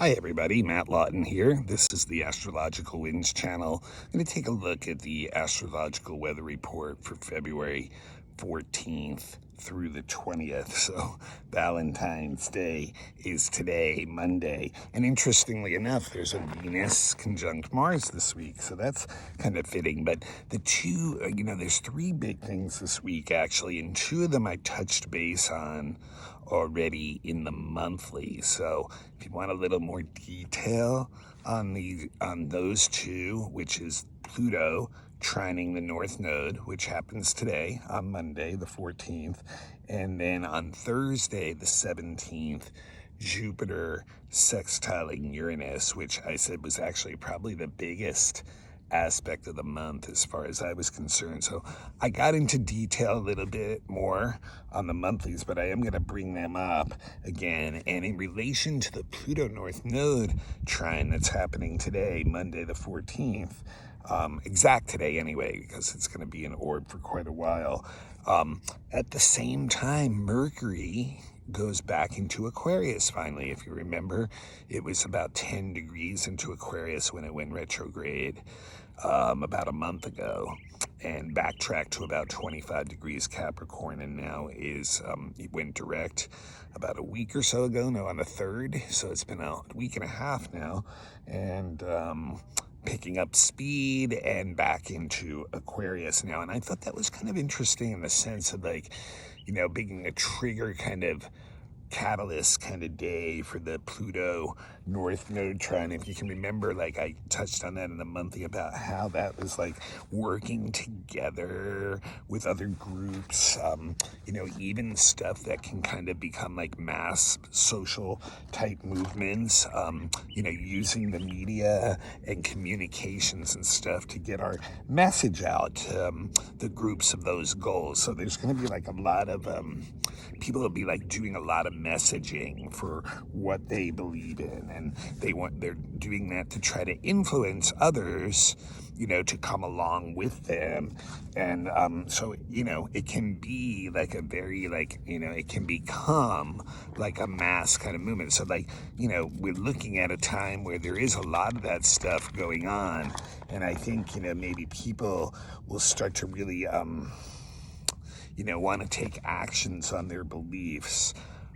Hi everybody, Matt Lawton here. This is the Astrological Winds channel. I'm going to take a look at the astrological weather report for February 14th through the 20th. So Valentine's Day is today, Monday. And interestingly enough, there's a Venus conjunct Mars this week. So that's kind of fitting. But the two, there's three big things this week actually. And two of them I touched base on already in the monthly. So if you want a little more detail on those two, which is Pluto trining the North Node, which happens today on Monday, the 14th, and then on Thursday, the 17th, Jupiter sextiling Uranus, which I said was actually probably the biggest aspect of the month as far as I was concerned. So I got into detail a little bit more on the monthlies, but I am going to bring them up again. And in relation to the Pluto North Node trine that's happening today, Monday the 14th, exact today anyway, because it's going to be in orb for quite a while. At the same time, Mercury goes back into Aquarius finally. If you remember, it was about 10 degrees into Aquarius when it went retrograde about a month ago, and backtracked to about 25 degrees Capricorn, and now it went direct about a week or so ago, no, on the 3rd, so it's been a week and a half now, and picking up speed and back into Aquarius now. And I thought that was kind of interesting in the sense of being a trigger kind of catalyst kind of day for the Pluto North Node trine. If you can remember, I touched on that in the monthly about how that was working together with other groups, even stuff that can kind of become mass social type movements, using the media and communications and stuff to get our message out to the groups of those goals. So there's going to be a lot of people will be doing a lot of messaging for what they believe in, and they're doing that to try to influence others, to come along with them. And so it can be a very it can become a mass kind of movement. So we're looking at a time where there is a lot of that stuff going on, and I think maybe people will start to really want to take actions on their beliefs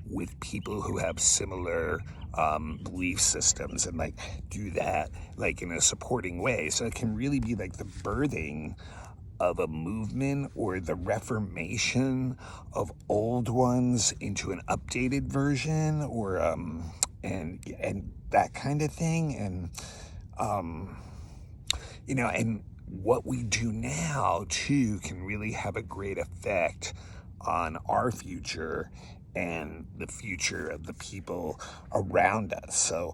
with people who have similar belief systems, and do that in a supporting way. So it can really be the birthing of a movement or the reformation of old ones into an updated version, or and that kind of thing. And and what we do now too can really have a great effect on our future and the future of the people around us. So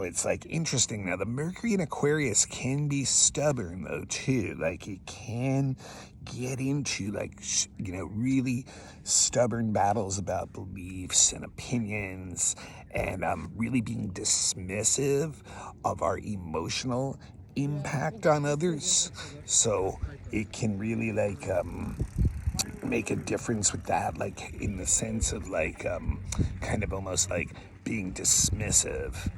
it's interesting. Now the Mercury and Aquarius can be stubborn though too. It can get into really stubborn battles about beliefs and opinions, and really being dismissive of our emotional impact on others. So it can really make a difference with that, in the sense of kind of almost being dismissive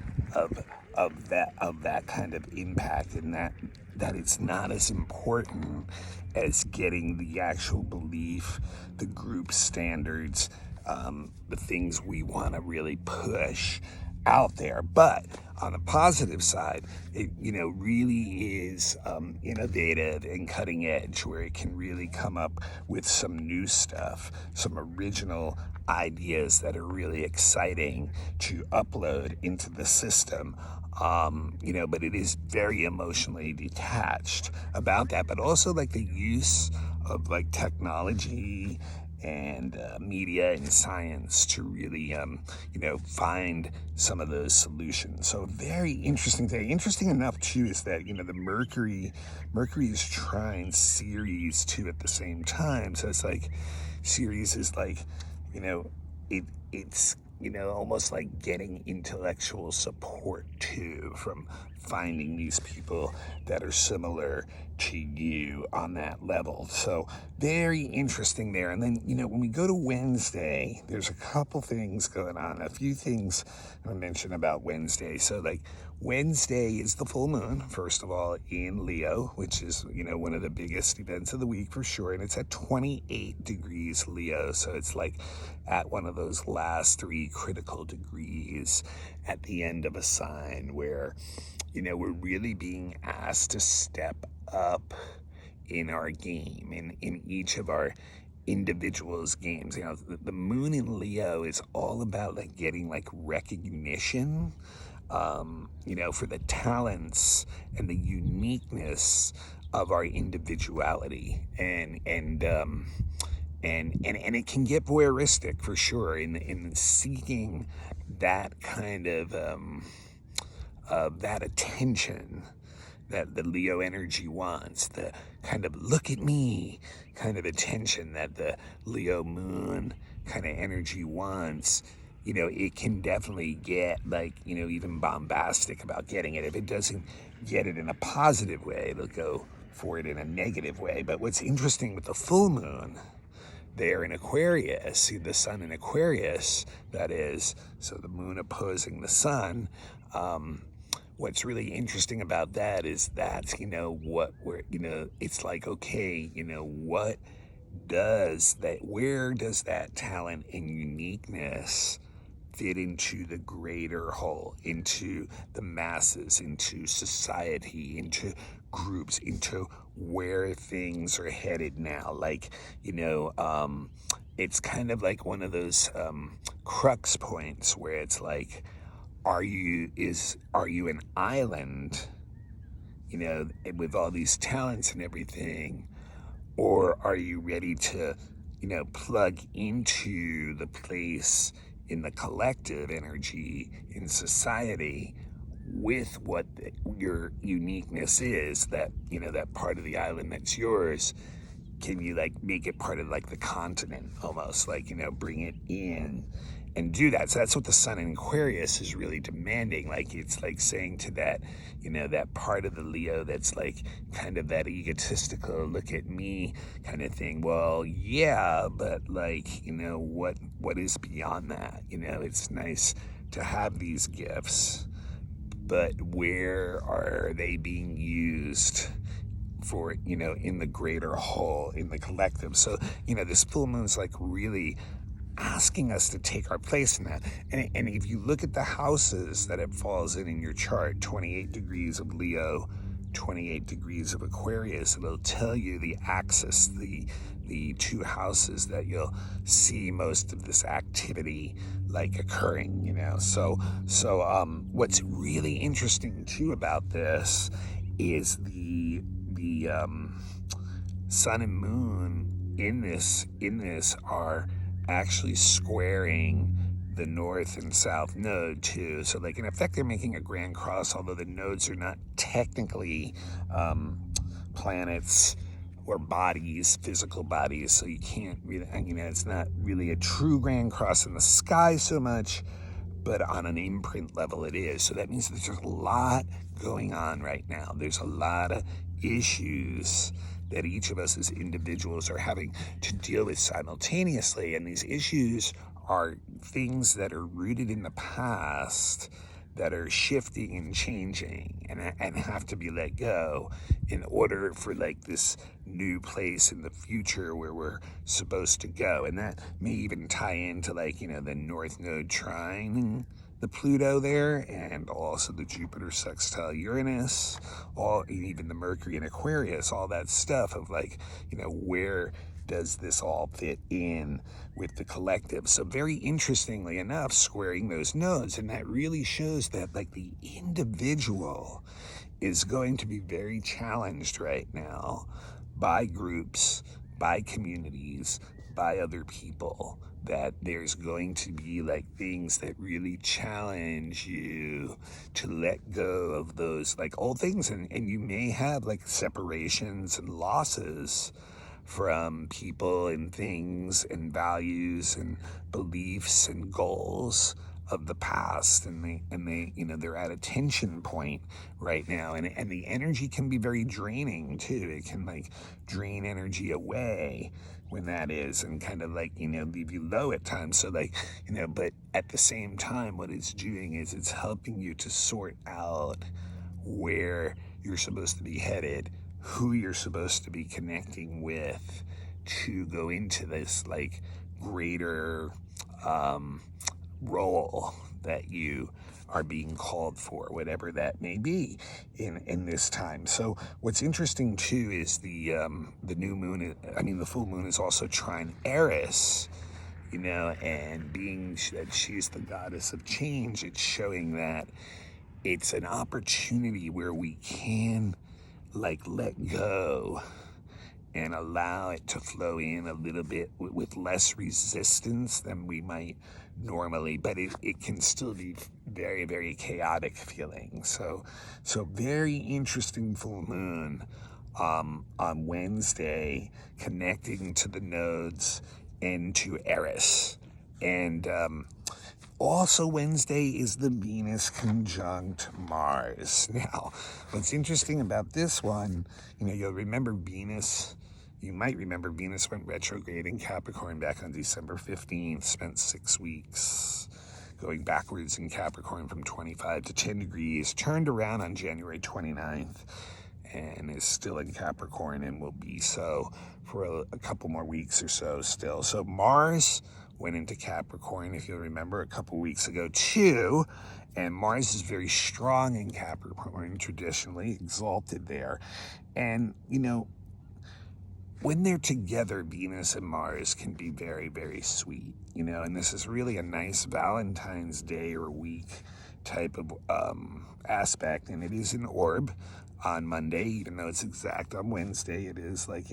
of that kind of impact, and that it's not as important as getting the actual belief, the group standards, the things we want to really push out there. But on the positive side, it really is innovative and cutting edge, where it can really come up with some new stuff, some original ideas that are really exciting to upload into the system. But it is very emotionally detached about that, but also the use of technology and media and science to really, find some of those solutions. So very interesting day. Interesting enough too is that the Mercury is trine Ceres too at the same time. So it's Ceres is it's almost getting intellectual support too from finding these people that are similar to you on that level. So very interesting there. And then, when we go to Wednesday, there's a couple things going on, a few things I mentioned about Wednesday. So like Wednesday is the full moon, first of all, in Leo, which is, one of the biggest events of the week for sure. And it's at 28 degrees Leo. So it's like at one of those last 3 critical degrees at the end of a sign where, we're really being asked to step up in our game, in each of our individuals' games. The moon in Leo is all about like getting like recognition, for the talents and the uniqueness of our individuality, and it can get voyeuristic for sure in seeking that kind of that attention that the Leo energy wants, the kind of look at me kind of attention that the Leo moon kind of energy wants. It can definitely get like, even bombastic about getting it. If it doesn't get it in a positive way, it'll go for it in a negative way. But what's interesting with the full moon there in Aquarius, see the sun in Aquarius, that is, so the moon opposing the sun, what's really interesting about that is that's, what we're, it's like, okay, what does that, where does that talent and uniqueness fit into the greater whole, into the masses, into society, into groups, into where things are headed now? Like, it's kind of like one of those crux points where it's like, are you an island, with all these talents and everything, or are you ready to, plug into the place in the collective energy in society with what your uniqueness is, that, that part of the island that's yours? Can you like make it part of like the continent almost, like, bring it in and do that? So that's what the sun in Aquarius is really demanding. Like, it's like saying to that, that part of the Leo that's like kind of that egotistical, look at me kind of thing. Well, yeah, but like, what is beyond that? It's nice to have these gifts, but where are they being used for, in the greater whole, in the collective? So, this full moon's like really asking us to take our place in that. And if you look at the houses that it falls in your chart, 28 degrees of Leo, 28 degrees of Aquarius, it'll tell you the axis, the 2 houses that you'll see most of this activity like occurring, So what's really interesting too about this is the sun and moon in this are actually squaring the north and south node too. So like in effect, they're making a grand cross, although the nodes are not technically planets or bodies, physical bodies. So you can't really, it's not really a true grand cross in the sky so much, but on an imprint level it is. So that means there's a lot going on right now. There's a lot of issues that each of us as individuals are having to deal with simultaneously. And these issues are things that are rooted in the past, that are shifting and changing and have to be let go in order for like this new place in the future where we're supposed to go. And that may even tie into like, the North Node trine the Pluto there, and also the Jupiter sextile Uranus, even the Mercury and Aquarius, all that stuff of like, where does this all fit in with the collective? So very interestingly enough, squaring those nodes, and that really shows that like the individual is going to be very challenged right now by groups, by communities, by other people, that there's going to be like things that really challenge you to let go of those like old things, and you may have like separations and losses from people and things and values and beliefs and goals of the past, and they they're at a tension point right now, and the energy can be very draining too. It can like drain energy away when that is, and kind of like leave you low at times. So like but at the same time, what it's doing is it's helping you to sort out where you're supposed to be headed, who you're supposed to be connecting with, to go into this like greater role that you are being called for, whatever that may be in this time. So what's interesting too is the new moon, the full moon is also trine Eris, and being that she's the goddess of change, it's showing that it's an opportunity where we can like let go and allow it to flow in a little bit with less resistance than we might normally, but it can still be very, very chaotic feeling. So very interesting full moon on Wednesday, connecting to the nodes and to Eris. And also Wednesday is the Venus conjunct Mars. Now, what's interesting about this one, you'll remember Venus. You might remember Venus went retrograde in Capricorn back on December 15th, spent 6 weeks going backwards in Capricorn from 25 to 10 degrees, turned around on January 29th, and is still in Capricorn and will be so for a couple more weeks or so still. So Mars went into Capricorn, if you'll remember, a couple weeks ago too, and Mars is very strong in Capricorn, traditionally exalted there. And when they're together, Venus and Mars can be very, very sweet, and this is really a nice Valentine's Day or week type of aspect, and it is an orb on Monday, even though it's exact on Wednesday. It is like,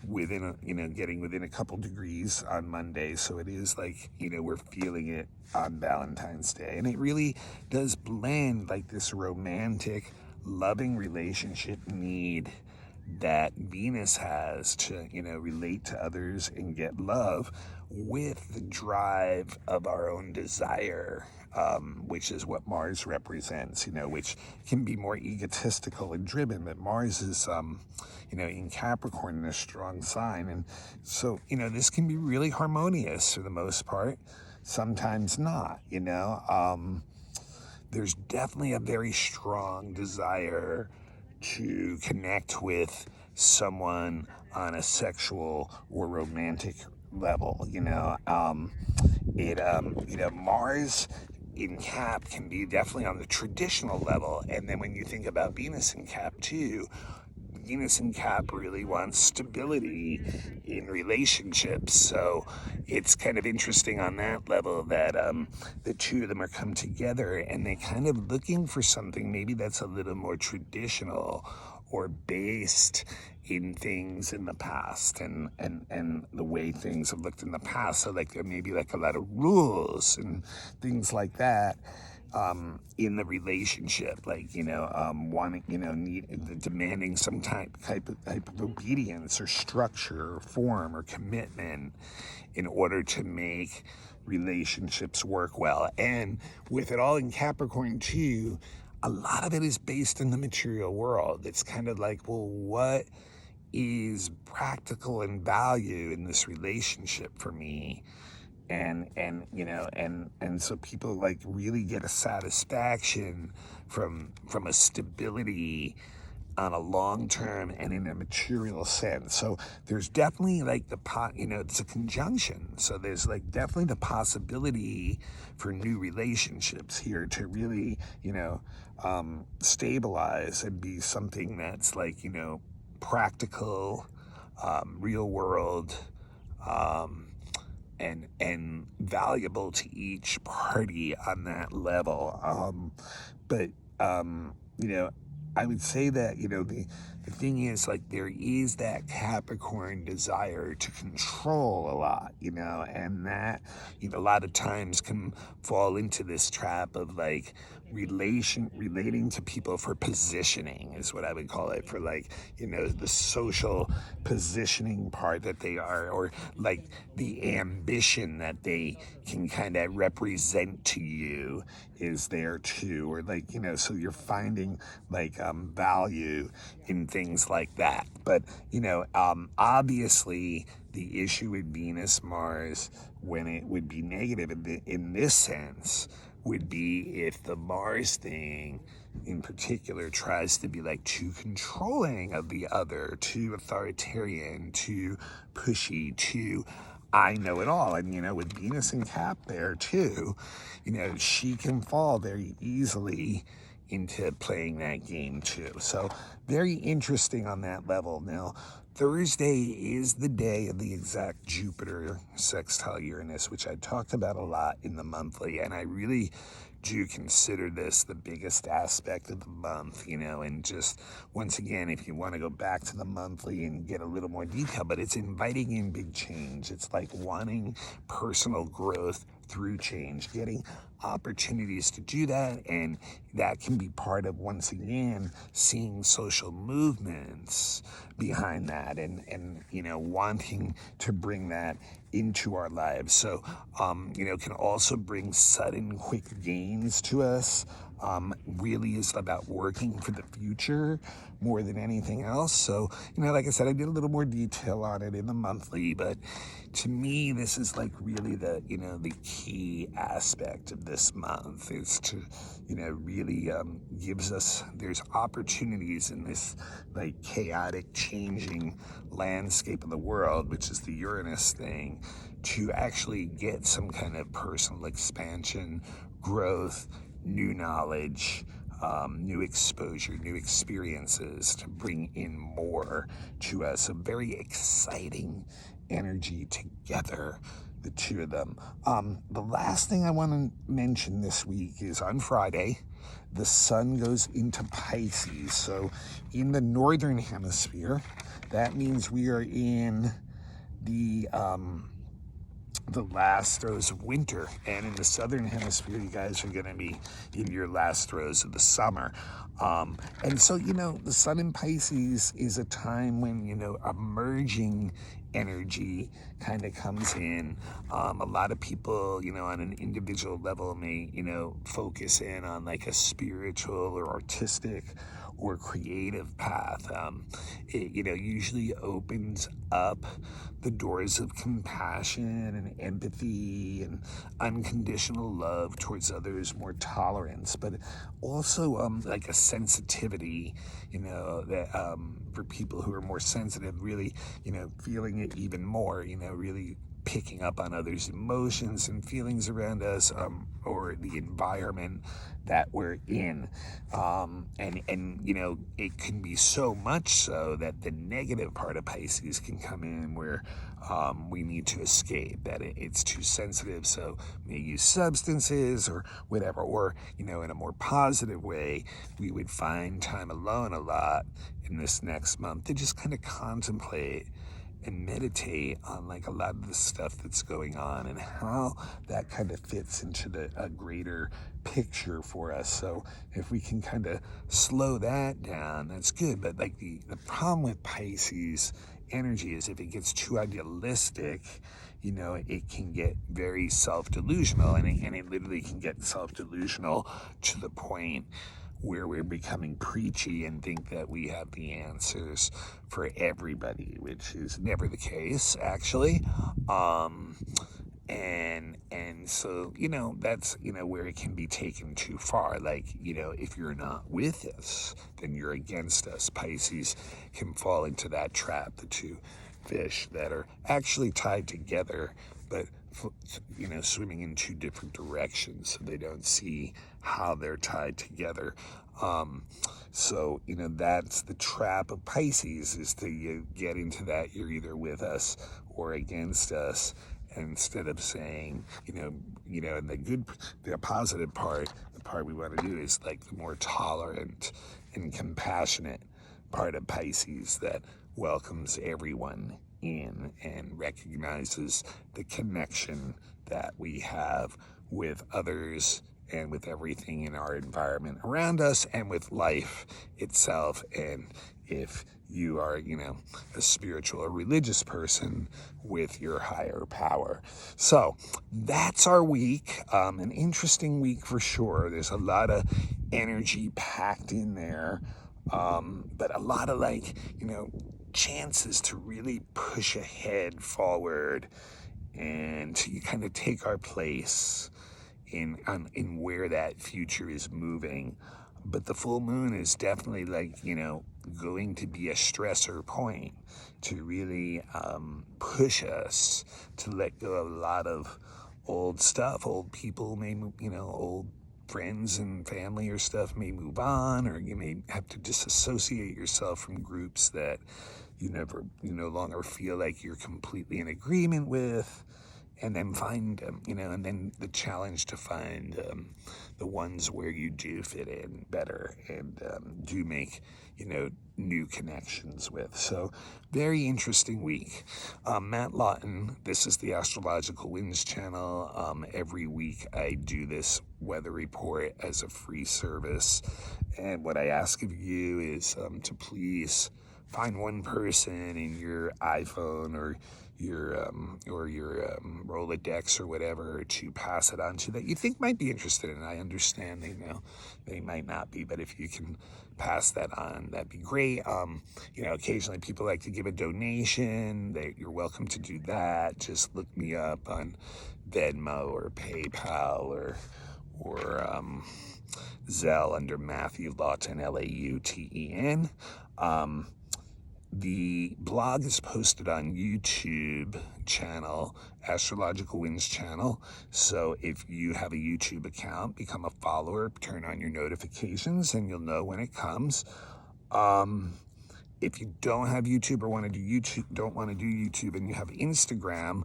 within getting within a couple degrees on Monday. So it is like, we're feeling it on Valentine's Day. And it really does blend like this romantic, loving relationship need that Venus has to, relate to others and get love, with the drive of our own desire, which is what Mars represents, which can be more egotistical and driven. But Mars is, in Capricorn, in a strong sign. And so, this can be really harmonious for the most part, sometimes not, there's definitely a very strong desire to connect with someone on a sexual or romantic level. Mars in Cap can be definitely on the traditional level, and then when you think about Venus in Cap too, Venus in Cap really wants stability in relationships. So it's kind of interesting on that level that the two of them are come together, and they're kind of looking for something maybe that's a little more traditional or based in things in the past, and the way things have looked in the past. So like there may be like a lot of rules and things like that in the relationship, like wanting, demanding some type of obedience or structure or form or commitment in order to make relationships work well. And with it all in Capricorn too, a lot of it is based in the material world. It's kind of like, well, what is practical and value in this relationship for me? And so people like really get a satisfaction from a stability on a long term and in a material sense. So there's definitely like it's a conjunction. So there's like definitely the possibility for new relationships here to really, stabilize and be something that's like, practical, real world, and valuable to each party on that level. I would say that, the thing is, like, there is that Capricorn desire to control a lot, and that, a lot of times can fall into this trap of, like, relating to people for positioning is what I would call it, for, like, the social positioning part that they are, or like the ambition that they can kind of represent to you is there too, or like, so you're finding like value in things like that. But obviously the issue with Venus Mars, when it would be negative in this sense, would be if the Mars thing in particular tries to be like too controlling of the other, too authoritarian, too pushy, too I know it all. And, with Venus and Cap there too, she can fall very easily into playing that game too. So very interesting on that level. Now, Thursday is the day of the exact Jupiter sextile Uranus, which I talked about a lot in the monthly, and I really do consider this the biggest aspect of the month, and just once again, if you want to go back to the monthly and get a little more detail, but it's inviting in big change. It's like wanting personal growth through change, getting opportunities to do that, and that can be part of, once again, seeing social movements behind that, and wanting to bring that into our lives. So can also bring sudden quick gains to us. Really is about working for the future more than anything else. So, like I said, I did a little more detail on it in the monthly, but to me, this is like really the key aspect of this month is to, really gives us, there's opportunities in this like chaotic changing landscape of the world, which is the Uranus thing, to actually get some kind of personal expansion, growth, new knowledge, new exposure, new experiences to bring in more to us. A very exciting energy together, the two of them. The last thing I want to mention this week is on Friday, the sun goes into Pisces. So in the northern hemisphere, that means we are in the last throes of winter, and in the southern hemisphere you guys are going to be in your last throes of the summer, and so the sun in Pisces is a time when emerging energy kind of comes in. A lot of people on an individual level may focus in on like a spiritual or artistic or creative path. It usually opens up the doors of compassion and empathy and unconditional love towards others, more tolerance, but also like a sensitivity, that for people who are more sensitive, really, feeling it even more, really picking up on others' emotions and feelings around us, or the environment that we're in, and it can be so much so that the negative part of Pisces can come in where we need to escape, that it's too sensitive, so we may use substances or whatever, or in a more positive way, we would find time alone a lot in this next month to just kind of contemplate and meditate on like a lot of the stuff that's going on and how that kind of fits into a greater picture for us. So if we can kind of slow that down, that's good. But like the problem with Pisces energy is if it gets too idealistic, it can get very self-delusional, and it literally can get self-delusional to the point where we're becoming preachy and think that we have the answers for everybody, which is never the case, actually. And so, that's, where it can be taken too far. Like, if you're not with us, then you're against us. Pisces can fall into that trap, the two fish that are actually tied together, but swimming in two different directions, so they don't see how they're tied together. So that's the trap of Pisces, is to get into that you're either with us or against us, instead of saying, and the positive part of part we want to do is like the more tolerant and compassionate part of Pisces that welcomes everyone in and recognizes the connection that we have with others and with everything in our environment around us and with life itself. And if you are, a spiritual or religious person, with your higher power. So that's our week. An interesting week for sure. There's a lot of energy packed in there, but a lot of chances to really push ahead forward and to kind of take our place in where that future is moving. But the full moon is definitely going to be a stressor point to really push us to let go of a lot of old stuff. Old people may move, old friends and family or stuff may move on, or you may have to disassociate yourself from groups that you no longer feel like you're completely in agreement with. And then find, and then the challenge to find the ones where you do fit in better and do make, new connections with. So very interesting week. Matt Lawton, this is the Astrological Winds channel. Every week I do this weather report as a free service. And what I ask of you is to please find one person in your iPhone or your Rolodex or whatever to pass it on to that you think might be interested in. I understand they might not be, but if you can pass that on, that'd be great. Occasionally people like to give a donation. You're welcome to do that. Just look me up on Venmo or PayPal or Zelle under Matthew Lawton, Lauten. The blog is posted on YouTube channel, Astrological Winds channel. So if you have a YouTube account, become a follower, turn on your notifications, and you'll know when it comes. If you don't have YouTube or don't want to do YouTube, and you have Instagram,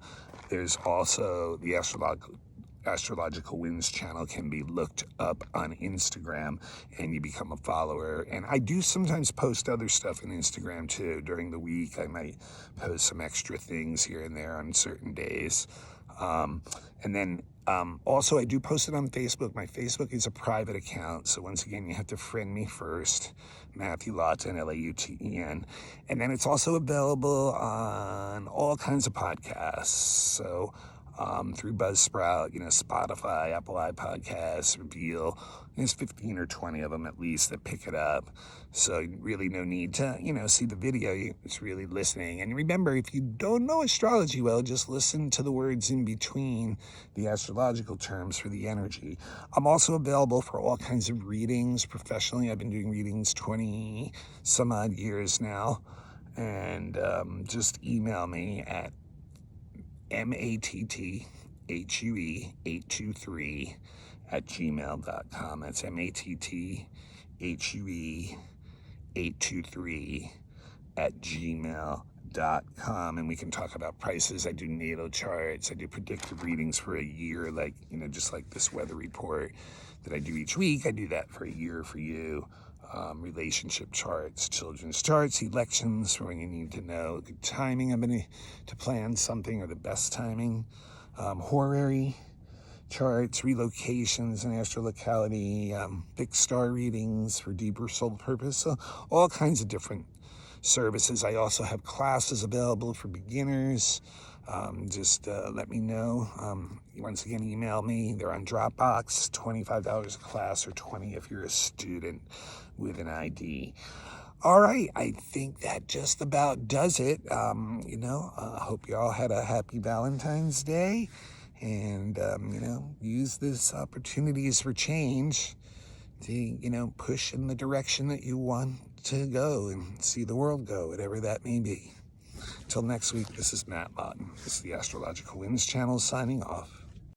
there's also the Astrological Winds channel can be looked up on Instagram, and you become a follower. And I do sometimes post other stuff on Instagram too. During the week, I might post some extra things here and there on certain days. And then also I do post it on Facebook. My Facebook is a private account. So once again, you have to friend me first, Matthew Lawton, Lauten. And then it's also available on all kinds of podcasts. So through Buzzsprout, Spotify, Apple iPodcasts, Reveal. There's 15 or 20 of them at least that pick it up. So really no need to, see the video. It's really listening. And remember, if you don't know astrology well, just listen to the words in between the astrological terms for the energy. I'm also available for all kinds of readings professionally. I've been doing readings 20 some odd years now. And just email me at matthuE823@gmail.com. That's matthuE823@gmail.com. And we can talk about prices. I do natal charts. I do predictive readings for a year, just like this weather report that I do each week. I do that for a year for you. Relationship charts, children's charts, elections for when you need to know good timing to plan something or the best timing, horary charts, relocations and astrolocality, big star readings for deeper soul purpose. So all kinds of different services. I also have classes available for beginners. Just let me know. Once again, email me. They're on Dropbox, $25 a class, or $20 if you're a student with an ID. All right, I think that just about does it. Hope you all had a happy Valentine's Day, and use this opportunities for change to push in the direction that you want to go and see the world go, whatever that may be. Till next week, this is Matt Lawton. This is the Astrological Winds channel signing off.